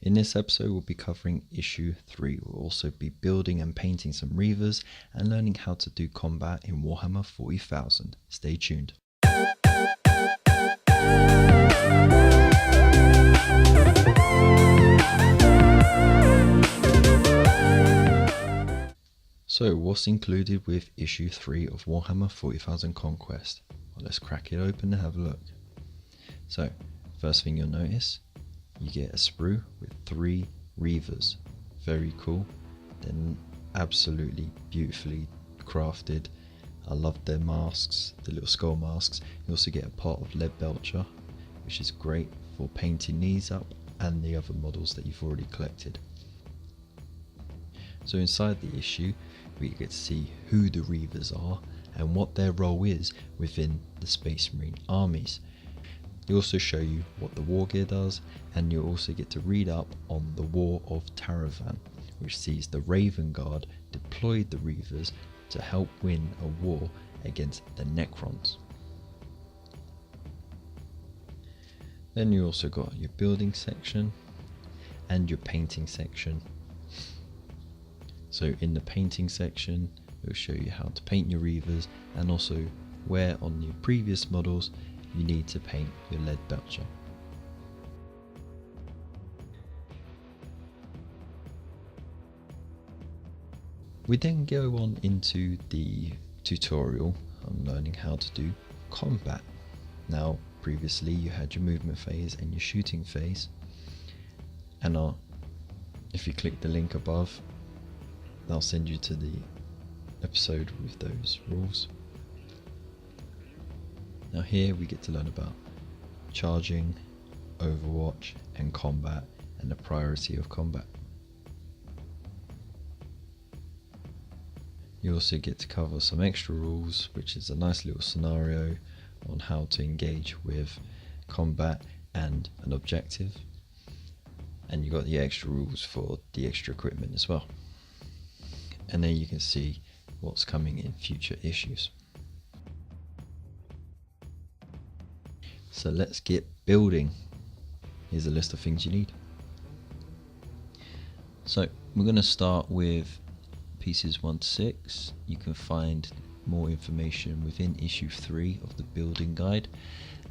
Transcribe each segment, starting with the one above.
In this episode we'll be covering issue 3. We'll also be building and painting some Reivers and learning how to do combat in Warhammer 40,000. Stay tuned. So what's included with issue 3 of Warhammer 40,000 Conquest? Well, let's crack it open and have a look. So first thing you'll notice, you get a sprue with 3 Reivers. Very cool. They're absolutely beautifully crafted. I love their masks, the little skull masks. You also get a pot of lead belcher, which is great for painting these up and the other models that you've already collected. So inside the issue we get to see who the Reivers are and what their role is within the Space Marine armies. They also show you what the war gear does, and you'll also get to read up on the War of Taravan, which sees the Raven Guard deployed the Reivers to help win a war against the Necrons. Then you also got your building section and your painting section. So in the painting section it will show you how to paint your Reivers, and also where on your previous models you need to paint your lead belcher. We then go on into the tutorial on learning how to do combat. Now previously you had your movement phase and your shooting phase, and if you click the link above, I'll send you to the episode with those rules. Now here we get to learn about charging, overwatch and combat, and the priority of combat. You also get to cover some extra rules, which is a nice little scenario on how to engage with combat and an objective, and you got the extra rules for the extra equipment as well. And then you can see what's coming in future issues. So let's get building. Here's a list of things you need. So we're going to start with pieces 1 to 6. You can find more information within issue 3 of the building guide,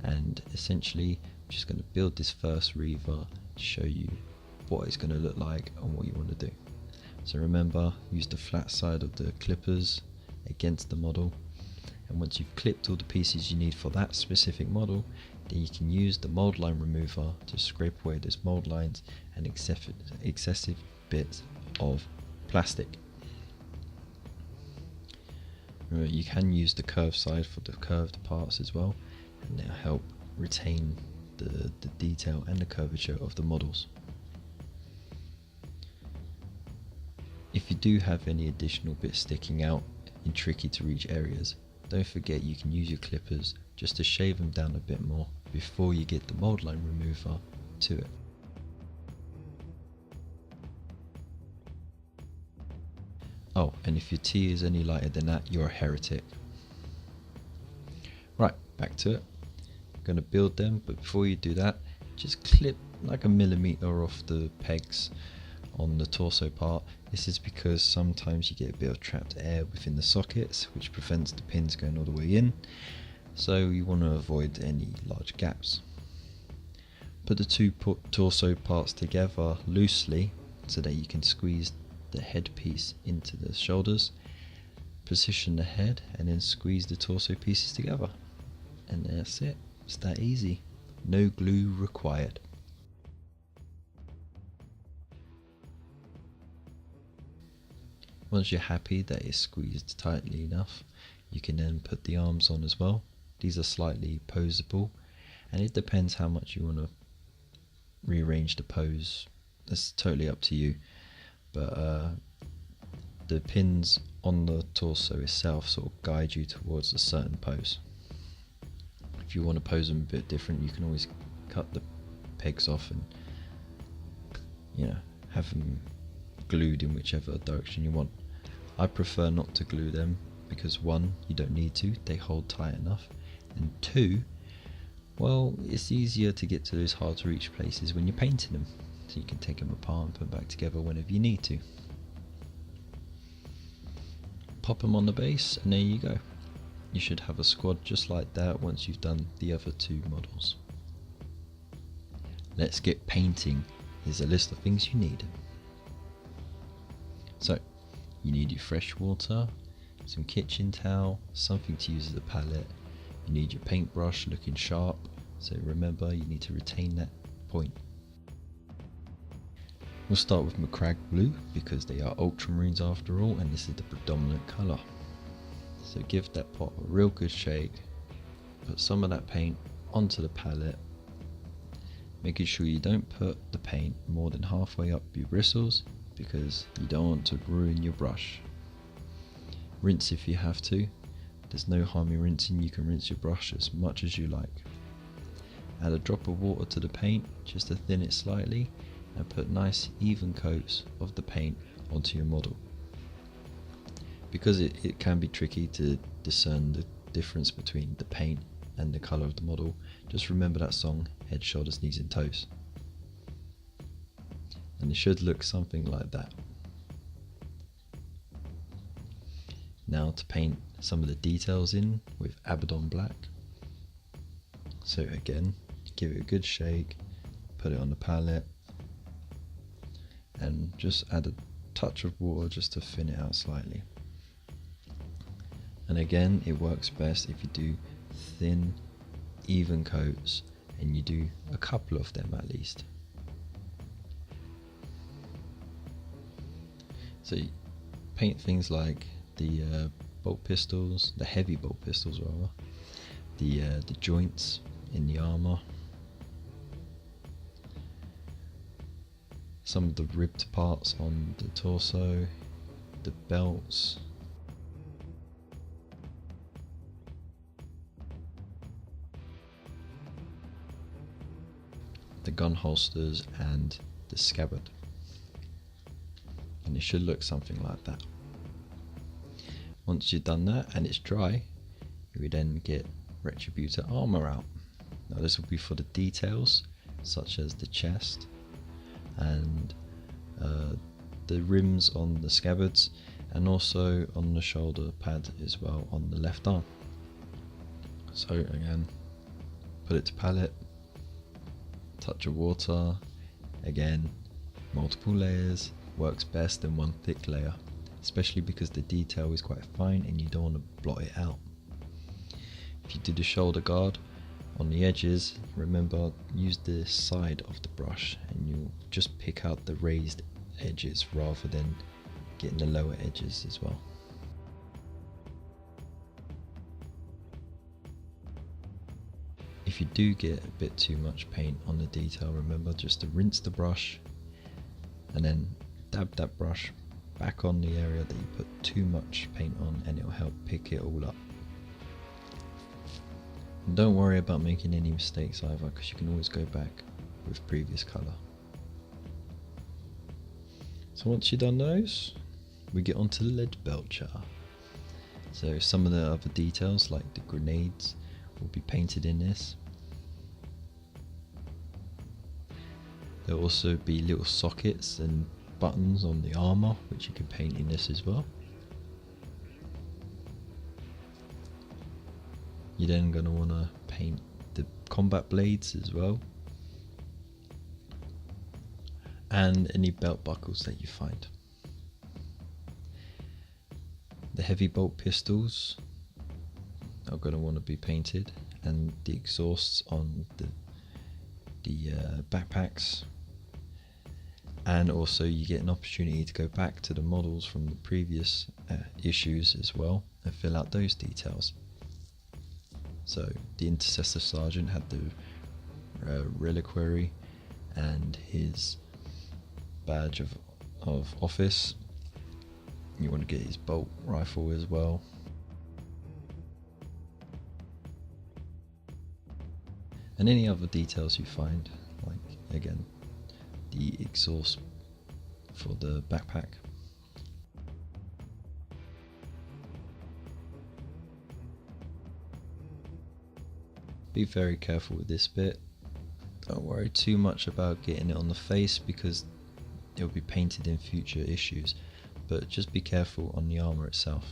and essentially I'm just going to build this first Reiver to show you what it's going to look like and what you want to do. So remember, use the flat side of the clippers against the model, and once you've clipped all the pieces you need for that specific model, then you can use the mold line remover to scrape away those mold lines and excessive bits of plastic. Remember, you can use the curved side for the curved parts as well, and they'll help retain the detail and the curvature of the models. If you do have any additional bits sticking out in tricky to reach areas, don't forget you can use your clippers just to shave them down a bit more before you get the mold line remover to it. Oh, and if your T is any lighter than that, you're a heretic. Right, back to it. I'm going to build them, but before you do that, just clip like a millimeter off the pegs on the torso part. This is because sometimes you get a bit of trapped air within the sockets, which prevents the pins going all the way in, so you want to avoid any large gaps. Put the two torso parts together loosely so that you can squeeze the headpiece into the shoulders. Position the head and then squeeze the torso pieces together, and that's it. It's that easy. No glue required. Once you're happy that it's squeezed tightly enough, you can then put the arms on as well. These are slightly posable, and it depends how much you want to rearrange the pose. That's totally up to you, but the pins on the torso itself sort of guide you towards a certain pose. If you want to pose them a bit different, you can always cut the pegs off and, you know, have them glued in whichever direction you want. I prefer not to glue them because 1, you don't need to, they hold tight enough, and 2, well, it's easier to get to those hard to reach places when you're painting them. so you can take them apart and put back together whenever you need to. Pop them on the base and there you go. You should have a squad just like that once you've done the other two models. Let's get painting. Here's a list of things you need. So, you need your fresh water, some kitchen towel, something to use as a palette. You need your paintbrush looking sharp, so remember you need to retain that point. We'll start with Macragge Blue because they are ultramarines after all, and this is the predominant colour. So give that pot a real good shake, put some of that paint onto the palette, making sure you don't put the paint more than halfway up your bristles because you don't want to ruin your brush. Rinse if you have to, there's no harm in rinsing, you can rinse your brush as much as you like. Add a drop of water to the paint just to thin it slightly and put nice even coats of the paint onto your model. Because it can be tricky to discern the difference between the paint and the colour of the model, just remember that song, Head, Shoulders, Knees and Toes. And it should look something like that. Now to paint some of the details in with Abaddon Black. So again, give it a good shake, put it on the palette, and just add a touch of water just to thin it out slightly. And again, it works best if you do thin, even coats, and you do a couple of them at least. So you paint things like the bolt pistols, the heavy bolt pistols rather, the joints in the armour, some of the ribbed parts on the torso, the belts, the gun holsters and the scabbard, and it should look something like that. Once you've done that and it's dry, you would then get Retributor armour out. Now this will be for the details such as the chest and the rims on the scabbards, and also on the shoulder pad as well on the left arm. So again, put it to palette, touch of water, again multiple layers, works best in one thick layer, especially because the detail is quite fine and you don't want to blot it out. If you do the shoulder guard on the edges, remember use the side of the brush and you'll just pick out the raised edges rather than getting the lower edges as well. If you do get a bit too much paint on the detail, remember just to rinse the brush and then dab that brush back on the area that you put too much paint on, and it'll help pick it all up. And don't worry about making any mistakes either, because you can always go back with previous colour. So once you've done those, we get onto the lead belcher. So some of the other details like the grenades will be painted in this. There'll also be little sockets and buttons on the armour which you can paint in this as well. You're then going to want to paint the combat blades as well, and any belt buckles that you find. The heavy bolt pistols are going to want to be painted, and the exhausts on the backpacks, and also you get an opportunity to go back to the models from the previous issues as well and fill out those details. So the Intercessor Sergeant had the reliquary and his badge of office. You want to get his bolt rifle as well. And any other details you find, like again the exhaust for the backpack. Be very careful with this bit. Don't worry too much about getting it on the face because it will be painted in future issues, but just be careful on the armour itself.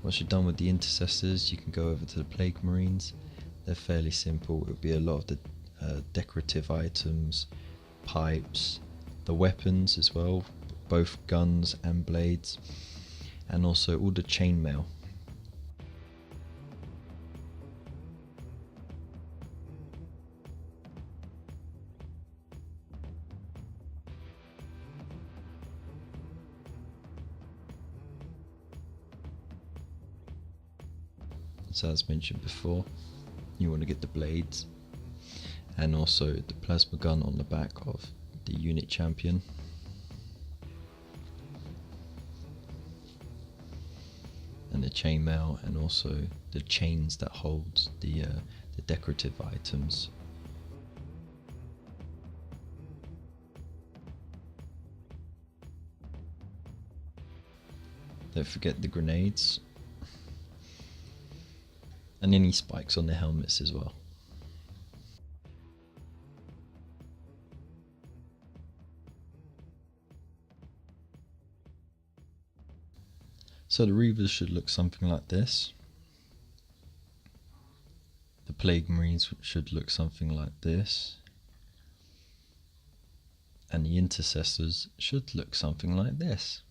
Once you're done with the intercessors, you can go over to the Plague Marines. They're fairly simple. It will be a lot of the decorative items, pipes, the weapons as well, both guns and blades, and also all the chainmail. So as mentioned before, you want to get the blades and also the plasma gun on the back of the unit champion. And the chainmail, and also the chains that hold the decorative items. Don't forget the grenades. And any spikes on the helmets as well. So the Reivers should look something like this. The Plague Marines should look something like this. And the Intercessors should look something like this.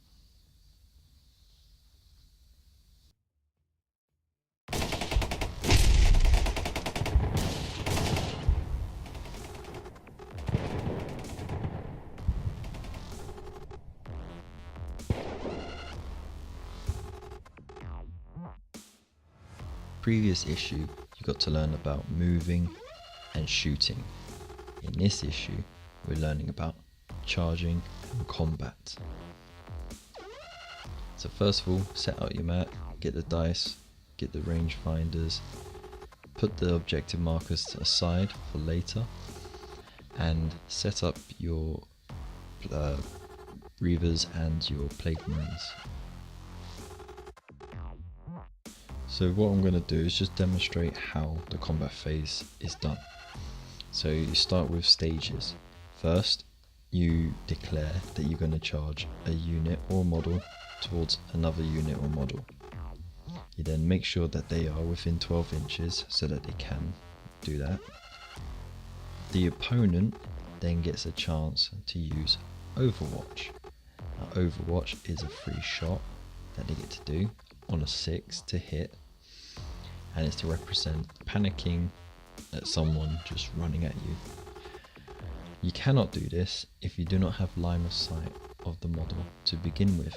Previous issue, you got to learn about moving and shooting. In this issue, we're learning about charging and combat. So first of all, set out your map, get the dice, get the range finders, put the objective markers aside for later, and set up your Reivers and your Plague Marines. So what I'm going to do is just demonstrate how the combat phase is done. So you start with stages. First, you declare that you're going to charge a unit or model towards another unit or model. You then make sure that they are within 12 inches so that they can do that. The opponent then gets a chance to use Overwatch. Now, Overwatch is a free shot that they get to do on a 6 to hit, and it's to represent panicking at someone just running at you. You cannot do this if you do not have line of sight of the model to begin with.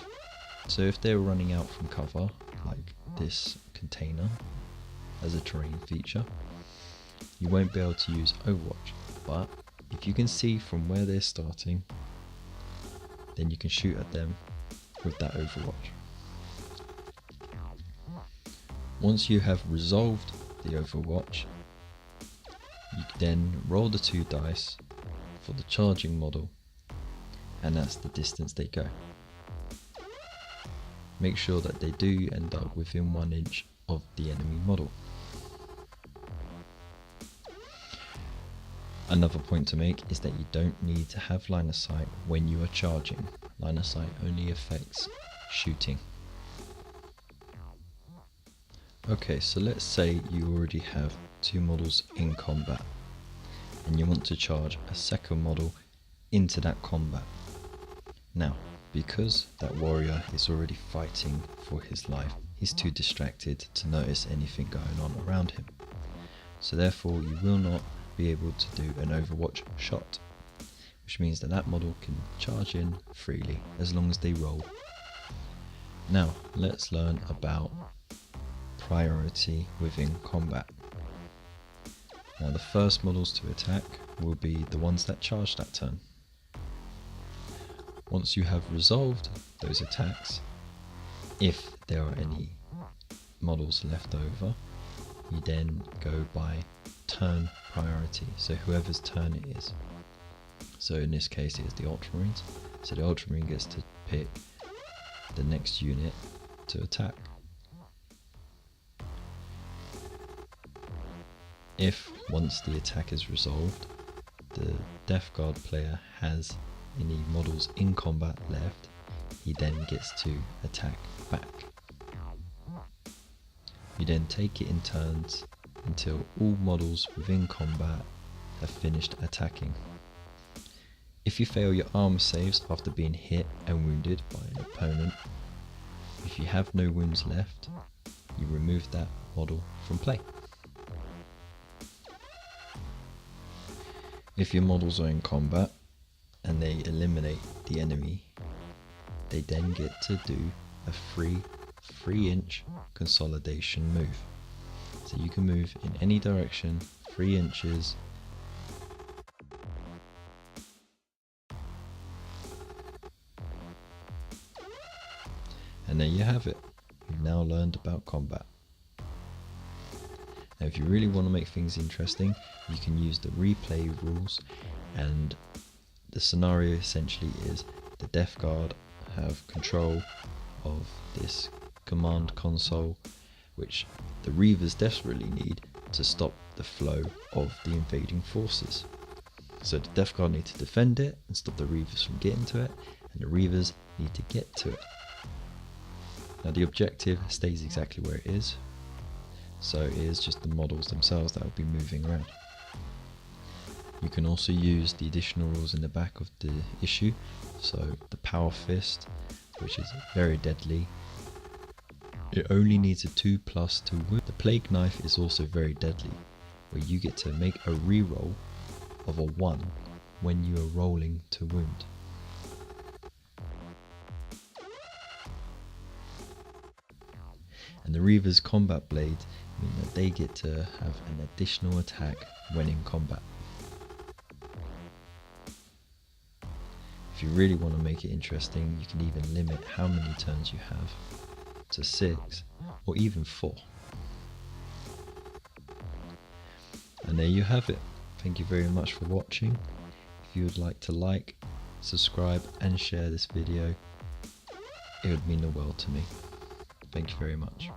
So if they're running out from cover, like this container as a terrain feature, you won't be able to use Overwatch. But if you can see from where they're starting, then you can shoot at them with that Overwatch. Once you have resolved the Overwatch, you then roll the 2 dice for the charging model, and that's the distance they go. Make sure that they do end up within 1 inch of the enemy model. Another point to make is that you don't need to have line of sight when you are charging. Line of sight only affects shooting. Okay, so let's say you already have 2 models in combat and you want to charge a second model into that combat. Now, because that warrior is already fighting for his life, he's too distracted to notice anything going on around him. So therefore you will not be able to do an Overwatch shot, which means that that model can charge in freely as long as they roll. Now, let's learn about priority within combat. Now the first models to attack will be the ones that charge that turn. Once you have resolved those attacks, if there are any models left over, you then go by turn priority, so whoever's turn it is. So in this case it is the Ultramarines, so the Ultramarine gets to pick the next unit to attack. if once the attack is resolved, the Death Guard player has any models in combat left, he then gets to attack back. You then take it in turns until all models within combat have finished attacking. If you fail your armor saves after being hit and wounded by an opponent, if you have no wounds left, you remove that model from play. If your models are in combat and they eliminate the enemy, they then get to do a free 3-inch consolidation move. So you can move in any direction 3 inches. And there you have it. You've now learned about combat. Now if you really want to make things interesting, you can use the replay rules, and the scenario essentially is the Death Guard have control of this command console, which the Reivers desperately need to stop the flow of the invading forces. So the Death Guard need to defend it and stop the Reivers from getting to it, and the Reivers need to get to it. Now the objective stays exactly where it is, so it is just the models themselves that will be moving around. You can also use the additional rules in the back of the issue, so the Power Fist, which is very deadly. It only needs a 2+ to wound. The Plague Knife is also very deadly, where you get to make a reroll of a 1 when you are rolling to wound. And the Reivers combat blades mean that they get to have an additional attack when in combat. If you really want to make it interesting, you can even limit how many turns you have to 6 or even 4. And there you have it. Thank you very much for watching. If you would like to like, subscribe and share this video, it would mean the world to me. Thank you very much.